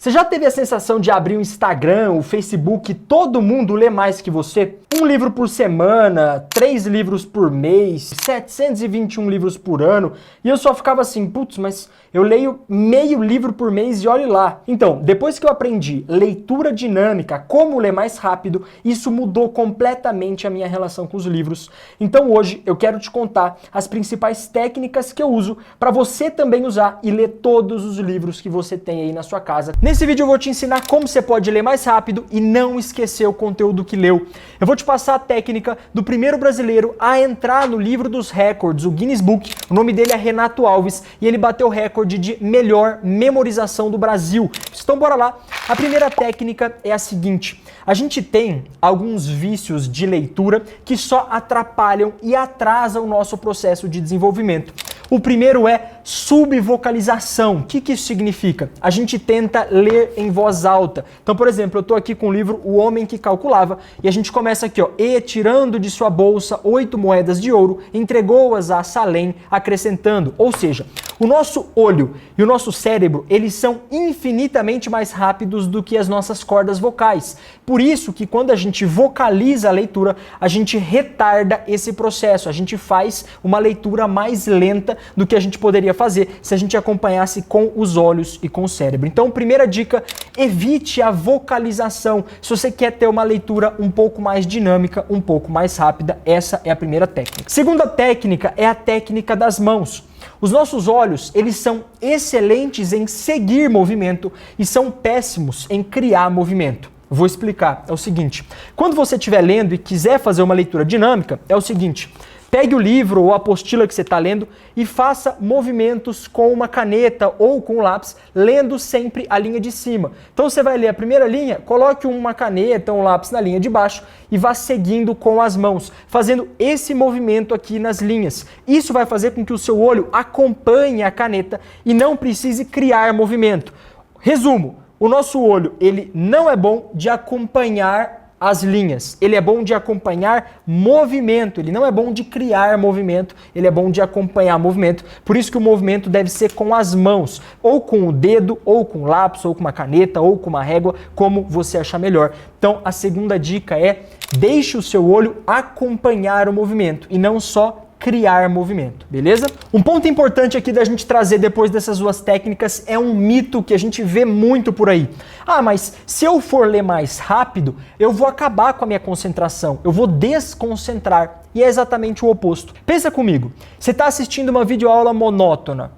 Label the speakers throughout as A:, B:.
A: Você já teve a sensação de abrir o Instagram, o Facebook, todo mundo lê mais que você? Um livro por semana, 3 livros por mês, 721 livros por ano, e eu só ficava assim, putz, mas eu leio meio livro por mês e olhe lá. Então, depois que eu aprendi leitura dinâmica, como ler mais rápido, isso mudou completamente a minha relação com os livros. Então hoje eu quero te contar as principais técnicas que eu uso para você também usar e ler todos os livros que você tem aí na sua casa. Nesse vídeo eu vou te ensinar como você pode ler mais rápido e não esquecer o conteúdo que leu. Eu vou te passar a técnica do primeiro brasileiro a entrar no livro dos recordes, o Guinness Book. O nome dele é Renato Alves e ele bateu o recorde de melhor memorização do Brasil. Então bora lá. A primeira técnica é a seguinte: a gente tem alguns vícios de leitura que só atrapalham e atrasam o nosso processo de desenvolvimento. O primeiro é subvocalização. O que isso significa? A gente tenta ler em voz alta. Então, por exemplo, eu estou aqui com o livro O Homem que Calculava e a gente começa aqui, ó. E, tirando de sua bolsa 8 moedas de ouro, entregou-as a Salém, acrescentando. Ou seja, o nosso olho e o nosso cérebro, eles são infinitamente mais rápidos do que as nossas cordas vocais. Por isso que quando a gente vocaliza a leitura, a gente retarda esse processo. A gente faz uma leitura mais lenta do que a gente poderia fazer se a gente acompanhasse com os olhos e com o cérebro. Então, primeira dica, evite a vocalização. Se você quer ter uma leitura um pouco mais dinâmica, um pouco mais rápida, essa é a primeira técnica. Segunda técnica é a técnica das mãos. Os nossos olhos, eles são excelentes em seguir movimento e são péssimos em criar movimento. Vou explicar. É o seguinte, quando você estiver lendo e quiser fazer uma leitura dinâmica, é o seguinte: pegue o livro ou a apostila que você está lendo e faça movimentos com uma caneta ou com um lápis, lendo sempre a linha de cima. Então você vai ler a primeira linha, coloque uma caneta ou um lápis na linha de baixo e vá seguindo com as mãos, fazendo esse movimento aqui nas linhas. Isso vai fazer com que o seu olho acompanhe a caneta e não precise criar movimento. Resumo, o nosso olho, ele não é bom de acompanhar as linhas, ele é bom de acompanhar movimento, ele não é bom de criar movimento, ele é bom de acompanhar movimento, por isso que o movimento deve ser com as mãos, ou com o dedo, ou com um lápis, ou com uma caneta, ou com uma régua, como você achar melhor. Então a segunda dica é: deixe o seu olho acompanhar o movimento e não só criar movimento, beleza? Um ponto importante aqui da gente trazer depois dessas duas técnicas é um mito que a gente vê muito por aí. Ah, mas se eu for ler mais rápido, eu vou acabar com a minha concentração, eu vou desconcentrar. E é exatamente o oposto. Pensa comigo, você está assistindo uma videoaula monótona,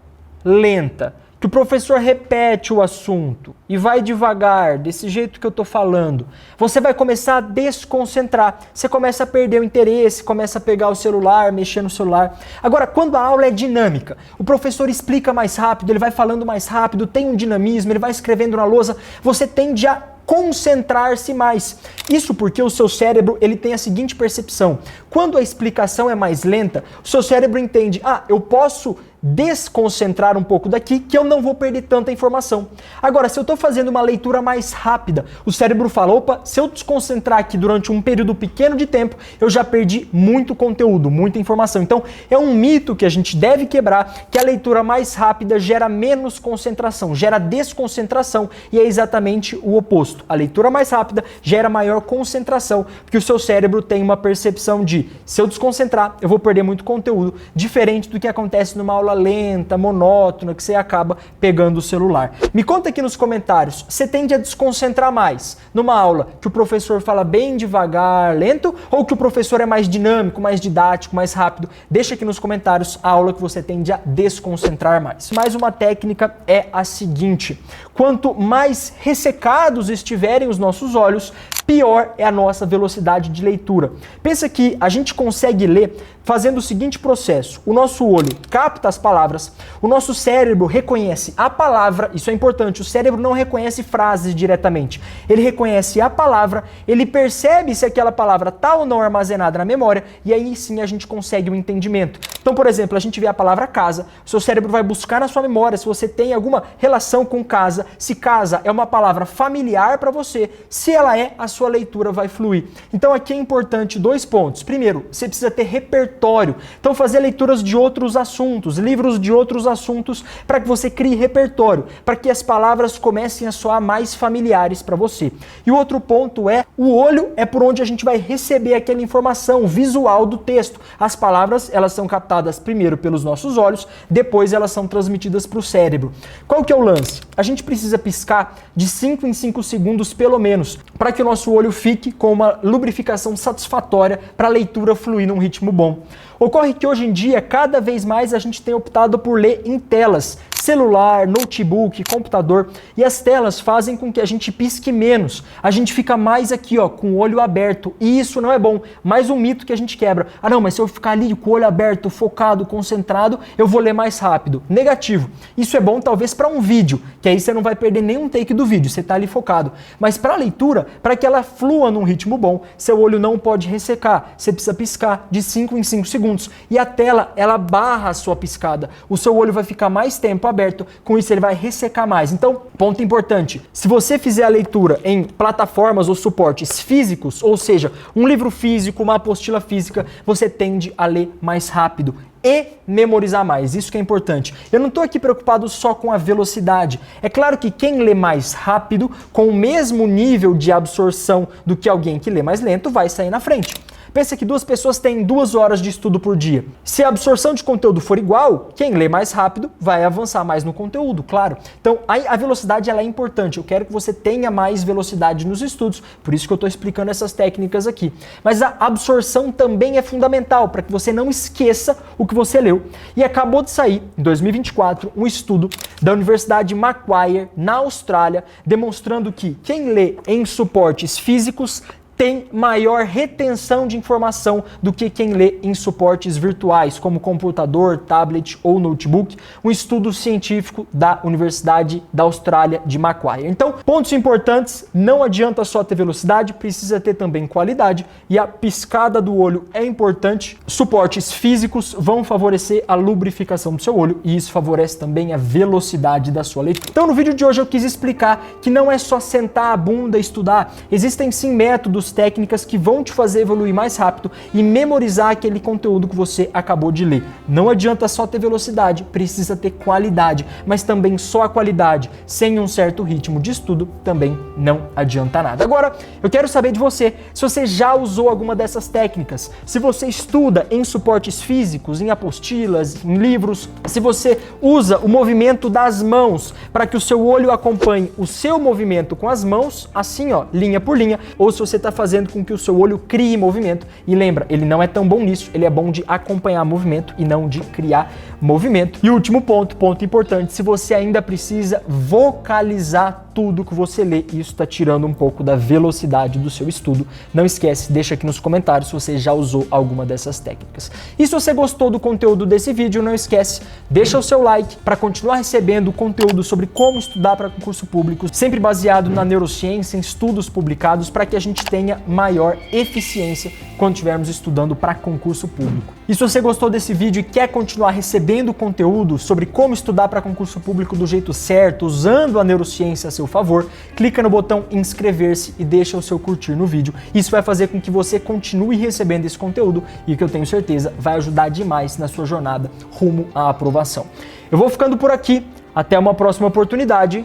A: lenta, que o professor repete o assunto e vai devagar, desse jeito que eu estou falando, você vai começar a desconcentrar, você começa a perder o interesse, começa a pegar o celular, mexer no celular. Agora, quando a aula é dinâmica, o professor explica mais rápido, ele vai falando mais rápido, tem um dinamismo, ele vai escrevendo na lousa, você tende a concentrar-se mais. Isso porque o seu cérebro, ele tem a seguinte percepção: quando a explicação é mais lenta, o seu cérebro entende, eu posso desconcentrar um pouco daqui que eu não vou perder tanta informação. Agora, se eu estou fazendo uma leitura mais rápida, o cérebro fala, opa, se eu desconcentrar aqui durante um período pequeno de tempo, eu já perdi muito conteúdo, muita informação. Então, é um mito que a gente deve quebrar, que a leitura mais rápida gera menos concentração, gera desconcentração, e é exatamente o oposto. A leitura mais rápida gera maior concentração, porque o seu cérebro tem uma percepção de, se eu desconcentrar, eu vou perder muito conteúdo, diferente do que acontece numa aula lenta, monótona, que você acaba pegando o celular. Me conta aqui nos comentários, você tende a desconcentrar mais numa aula que o professor fala bem devagar, lento, ou que o professor é mais dinâmico, mais didático, mais rápido? Deixa aqui nos comentários a aula que você tende a desconcentrar mais. Mais uma técnica é a seguinte: quanto mais ressecados estiverem os nossos olhos, pior é a nossa velocidade de leitura. Pensa que a gente consegue ler fazendo o seguinte processo: o nosso olho capta as palavras, o nosso cérebro reconhece a palavra, isso é importante, o cérebro não reconhece frases diretamente, ele reconhece a palavra, ele percebe se aquela palavra está ou não armazenada na memória, e aí sim a gente consegue o entendimento. Então, por exemplo, a gente vê a palavra casa, o seu cérebro vai buscar na sua memória se você tem alguma relação com casa, se casa é uma palavra familiar melhor para você. Se ela é, a sua leitura vai fluir. Então aqui é importante 2 pontos. Primeiro, você precisa ter repertório. Então fazer leituras de outros assuntos, livros de outros assuntos, para que você crie repertório, para que as palavras comecem a soar mais familiares para você. E o outro ponto é, o olho é por onde a gente vai receber aquela informação visual do texto. As palavras, elas são captadas primeiro pelos nossos olhos, depois elas são transmitidas para o cérebro. Qual que é o lance? A gente precisa piscar de 5 em 5 segundos pelo menos, para que o nosso olho fique com uma lubrificação satisfatória para a leitura fluir num ritmo bom. Ocorre que hoje em dia, cada vez mais a gente tem optado por ler em telas, celular, notebook, computador, e as telas fazem com que a gente pisque menos. A gente fica mais aqui, ó, com o olho aberto, e isso não é bom. Mais um mito que a gente quebra. Ah não, mas se eu ficar ali com o olho aberto, focado, concentrado, eu vou ler mais rápido. Negativo. Isso é bom talvez para um vídeo, que aí você não vai perder nenhum take do vídeo, você está ali focado. Mas para a leitura, para que ela flua num ritmo bom, seu olho não pode ressecar. Você precisa piscar de 5 em 5 segundos. E a tela, ela barra a sua piscada. O seu olho vai ficar mais tempo aberto, com isso ele vai ressecar mais. Então, ponto importante, se você fizer a leitura em plataformas ou suportes físicos, ou seja, um livro físico, uma apostila física, você tende a ler mais rápido e memorizar mais, isso que é importante. Eu não estou aqui preocupado só com a velocidade. É claro que quem lê mais rápido, com o mesmo nível de absorção do que alguém que lê mais lento, vai sair na frente. Pensa que 2 pessoas têm 2 horas de estudo por dia. Se a absorção de conteúdo for igual, quem lê mais rápido vai avançar mais no conteúdo, claro. Então, a velocidade ela é importante. Eu quero que você tenha mais velocidade nos estudos, por isso que eu estou explicando essas técnicas aqui. Mas a absorção também é fundamental para que você não esqueça o que você leu. E acabou de sair, em 2024, um estudo da Universidade Macquarie, na Austrália, demonstrando que quem lê em suportes físicos tem maior retenção de informação do que quem lê em suportes virtuais, como computador, tablet ou notebook, um estudo científico da Universidade da Austrália de Macquarie. Então, pontos importantes, não adianta só ter velocidade, precisa ter também qualidade, e a piscada do olho é importante. Suportes físicos vão favorecer a lubrificação do seu olho, e isso favorece também a velocidade da sua leitura. Então, no vídeo de hoje eu quis explicar que não é só sentar a bunda e estudar, existem sim métodos, técnicas que vão te fazer evoluir mais rápido e memorizar aquele conteúdo que você acabou de ler. Não adianta só ter velocidade, precisa ter qualidade, mas também só a qualidade, sem um certo ritmo de estudo, também não adianta nada. Agora, eu quero saber de você, se você já usou alguma dessas técnicas, se você estuda em suportes físicos, em apostilas, em livros, se você usa o movimento das mãos para que o seu olho acompanhe o seu movimento com as mãos, assim ó, linha por linha, ou se você está fazendo com que o seu olho crie movimento. E lembra, ele não é tão bom nisso, ele é bom de acompanhar movimento e não de criar movimento. E último ponto, ponto importante, se você ainda precisa vocalizar tudo que você lê, isso está tirando um pouco da velocidade do seu estudo. Não esquece, deixa aqui nos comentários se você já usou alguma dessas técnicas. E se você gostou do conteúdo desse vídeo, não esquece, deixa o seu like para continuar recebendo conteúdo sobre como estudar para concurso público, sempre baseado na neurociência, em estudos publicados, para que a gente tenha maior eficiência quando estivermos estudando para concurso público. E se você gostou desse vídeo e quer continuar recebendo conteúdo sobre como estudar para concurso público do jeito certo, usando a neurociência a seu favor, clica no botão inscrever-se e deixa o seu curtir no vídeo. Isso vai fazer com que você continue recebendo esse conteúdo e que eu tenho certeza vai ajudar demais na sua jornada rumo à aprovação. Eu vou ficando por aqui, até uma próxima oportunidade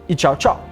A: e tchau, tchau!